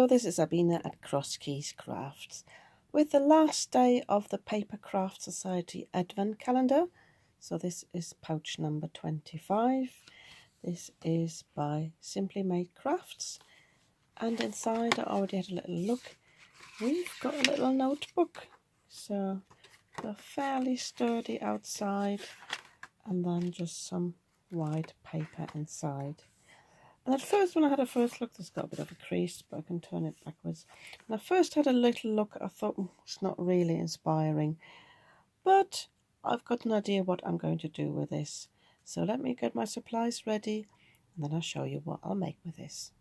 this is Sabina at Cross Keys Crafts with the last day of the Papercraft Society Advent Calendar. So this is pouch number 25. This is by Simply Made Crafts, and inside I already had a little look. We've got a little notebook, so they're fairly sturdy outside, and then just some white paper inside. And at first, when I had a first look, this got a bit of a crease, but I can turn it backwards. When I first had a little look, I thought it's not really inspiring, but I've got an idea what I'm going to do with this. So let me get my supplies ready, and then I'll show you what I'll make with this.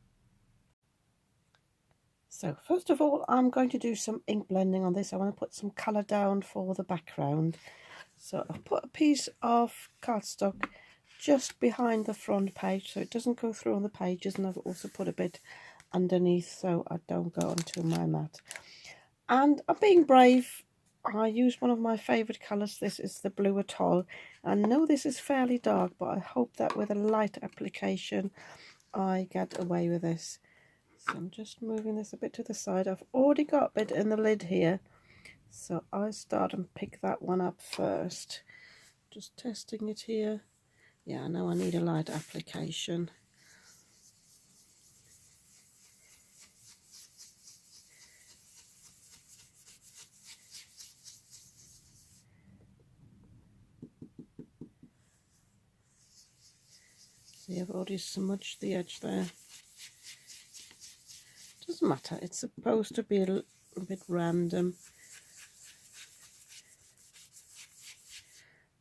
So first of all, I'm going to do some ink blending on this. I want to put some colour down for the background. So I've put a piece of cardstock just behind the front page so it doesn't go through on the pages, and I've also put a bit underneath so I don't go onto my mat. And I'm being brave. I use one of my favourite colours. This is the Blue Atoll. I know this is fairly dark, but I hope that with a light application I get away with this. So I'm just moving this a bit to the side. I've already got a bit in the lid here, so I'll start and pick that one up first. Just testing it here. Yeah, I know I need a light application. See, I've already smudged the edge there. Doesn't matter, it's supposed to be a bit random.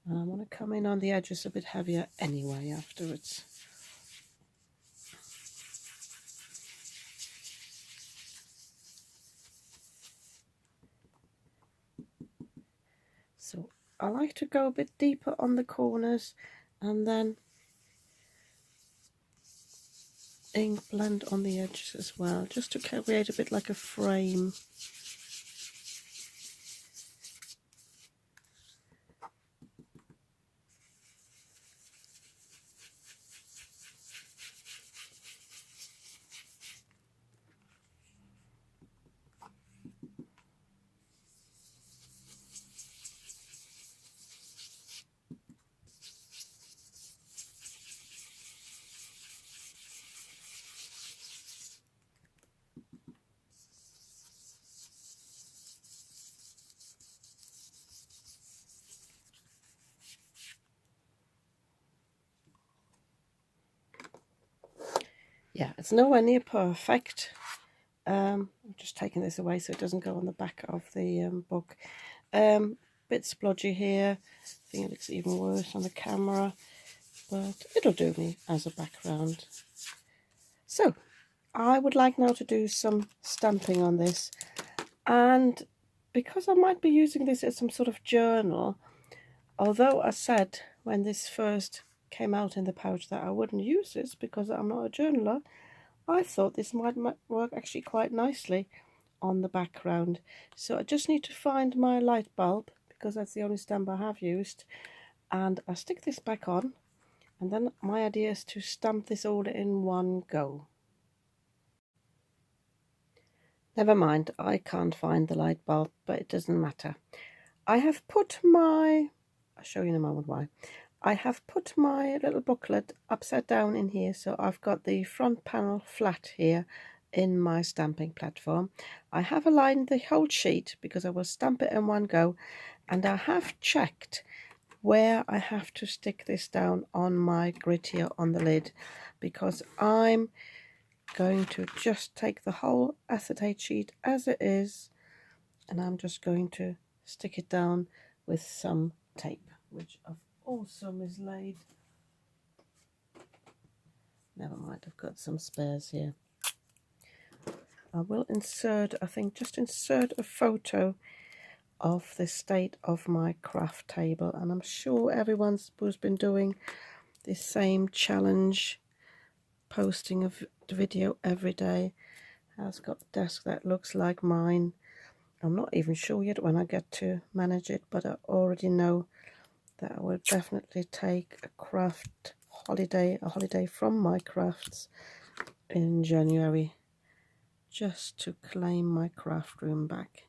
I want to come in on the edges a bit heavier anyway afterwards. So I like to go a bit deeper on the corners and then ink blend on the edges as well, just to create a bit like a frame. Yeah, it's nowhere near perfect. I'm just taking this away so it doesn't go on the back of the book. Bit splodgy here. I think it looks even worse on the camera, but it'll do me as a background. So I would like now to do some stamping on this, and because I might be using this as some sort of journal, although I said when this first came out in the pouch that I wouldn't use this because I'm not a journaler, I thought this might work actually quite nicely on the background. So I just need to find my light bulb, because that's the only stamp I have used, and I stick this back on, and then my idea is to stamp this all in one go. Never mind, I can't find the light bulb, but it doesn't matter. I have put my, I'll show you in a moment why. I have put my little booklet upside down in here, so I've got the front panel flat here in my stamping platform. I have aligned the whole sheet because I will stamp it in one go, and I have checked where I have to stick this down on my grid here on the lid, because I'm going to just take the whole acetate sheet as it is, and I'm just going to stick it down with some tape, which I've also mislaid. Never mind, I've got some spares here. I will insert, I think, just insert a photo of the state of my craft table, and I'm sure everyone's who's been doing this same challenge, posting a video every day, has got a desk that looks like mine. I'm not even sure yet when I get to manage it, but I already know that I will definitely take a craft holiday, a holiday from my crafts in January, just to claim my craft room back.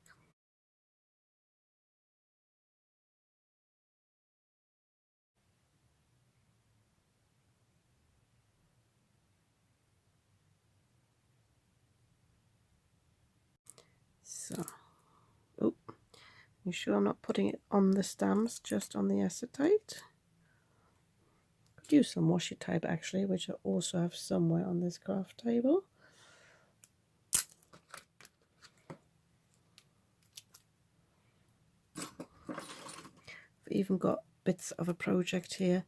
So, oh, you sure I'm not putting it on the stamps, just on the acetate? Could use some washi tape actually, which I also have somewhere on this craft table. I've even got bits of a project here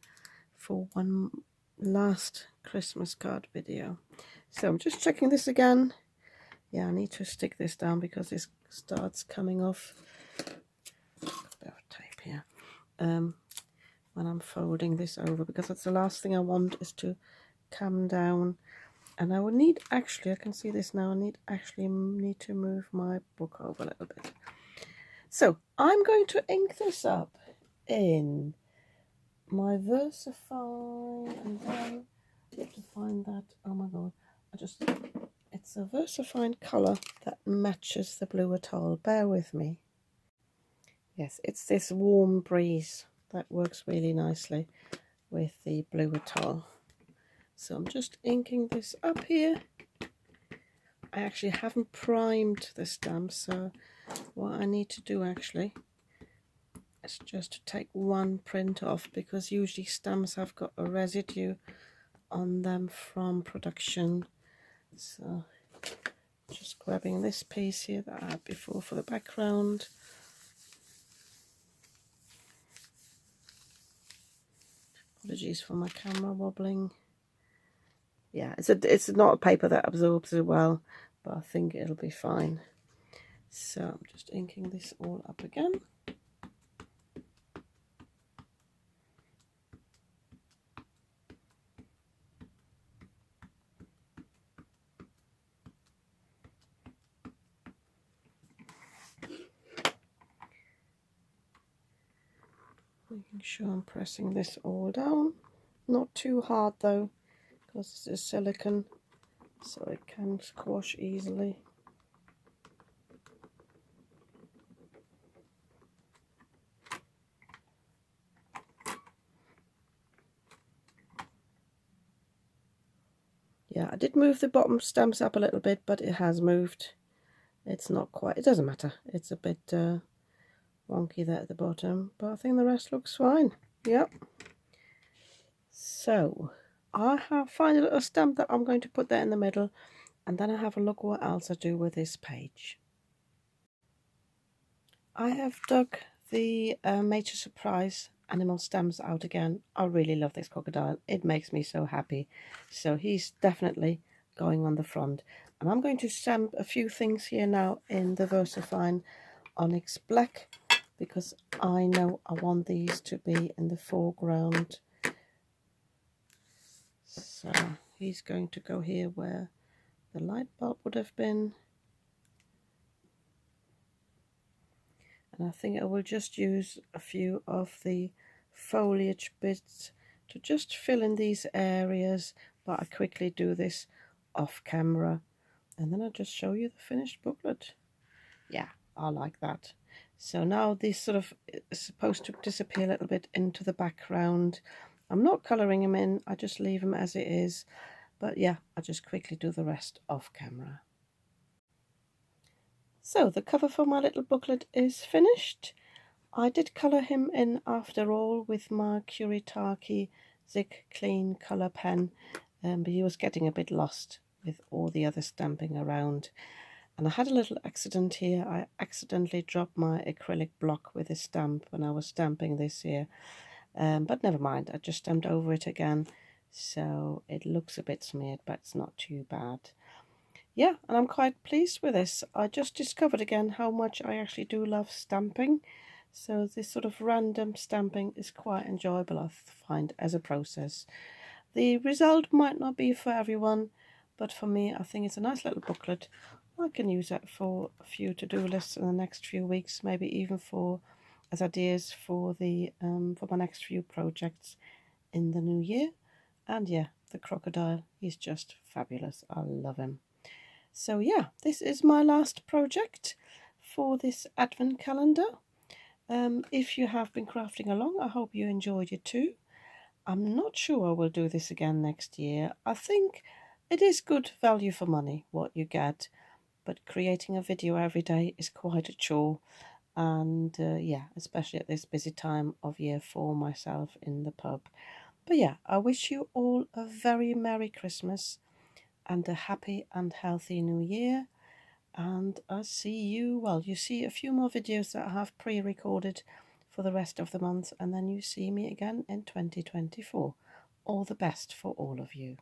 for one last Christmas card video. So I'm just checking this again. Yeah, I need to stick this down because this starts coming off. A bit of tape here. When I'm folding this over, because that's the last thing I want is to come down. And I will need, actually, I can see this now, I need to move my book over a little bit. So I'm going to ink this up in my VersaFine, and then I have to find that, oh my god, it's a VersaFine colour that matches the blue atoll, bear with me. Yes, it's this Warm Breeze that works really nicely with the blue atoll. So I'm just inking this up here. I actually haven't primed the stamp, so what I need to do actually is just to take one print off, because usually stamps have got a residue on them from production. So just grabbing this piece here that I had before for the background. Apologies for my camera wobbling. Yeah, it's not a paper that absorbs as well, but I think it'll be fine. So I'm just inking this all up again. Making sure I'm pressing this all down. Not too hard though, because this is silicone, so it can squash easily. Yeah, I did move the bottom stamps up a little bit, but it has moved. It's not quite, it doesn't matter. It's a bit wonky there at the bottom, but I think the rest looks fine. Yep. So I have find a little stamp that I'm going to put there in the middle, and then I have a look what else I do with this page. I have dug the Major Surprise animal stamps out again. I really love this crocodile. It makes me so happy. So he's definitely going on the front. And I'm going to stamp a few things here now in the VersaFine Onyx Black, because I know I want these to be in the foreground. So he's going to go here where the light bulb would have been. And I think I will just use a few of the foliage bits to just fill in these areas, but I quickly do this off camera, and then I'll just show you the finished booklet. Yeah, I like that. So now this sort of is supposed to disappear a little bit into the background. I'm not colouring them in, I just leave them as it is, but yeah, I just quickly do the rest off camera. So the cover for my little booklet is finished. I did colour him in after all with my Kuretake Zig Clean colour pen, but he was getting a bit lost with all the other stamping around. And I had a little accident here. I accidentally dropped my acrylic block with a stamp when I was stamping this here. But never mind, I just stamped over it again. So it looks a bit smeared, but it's not too bad. Yeah, and I'm quite pleased with this. I just discovered again how much I actually do love stamping. So this sort of random stamping is quite enjoyable, I find, as a process. The result might not be for everyone, but for me, I think it's a nice little booklet. I can use that for a few to-do lists in the next few weeks, maybe even for as ideas for the for my next few projects in the new year. And yeah, the crocodile, he's just fabulous. I love him. So yeah, this is my last project for this advent calendar. If you have been crafting along, I hope you enjoyed it too. I'm not sure I will do this again next year. I think it is good value for money what you get, but creating a video every day is quite a chore. And yeah, especially at this busy time of year for myself in the pub. But yeah, I wish you all a very Merry Christmas and a happy and healthy New Year. And I see you, well, you see a few more videos that I have pre-recorded for the rest of the month, and then you see me again in 2024. All the best for all of you.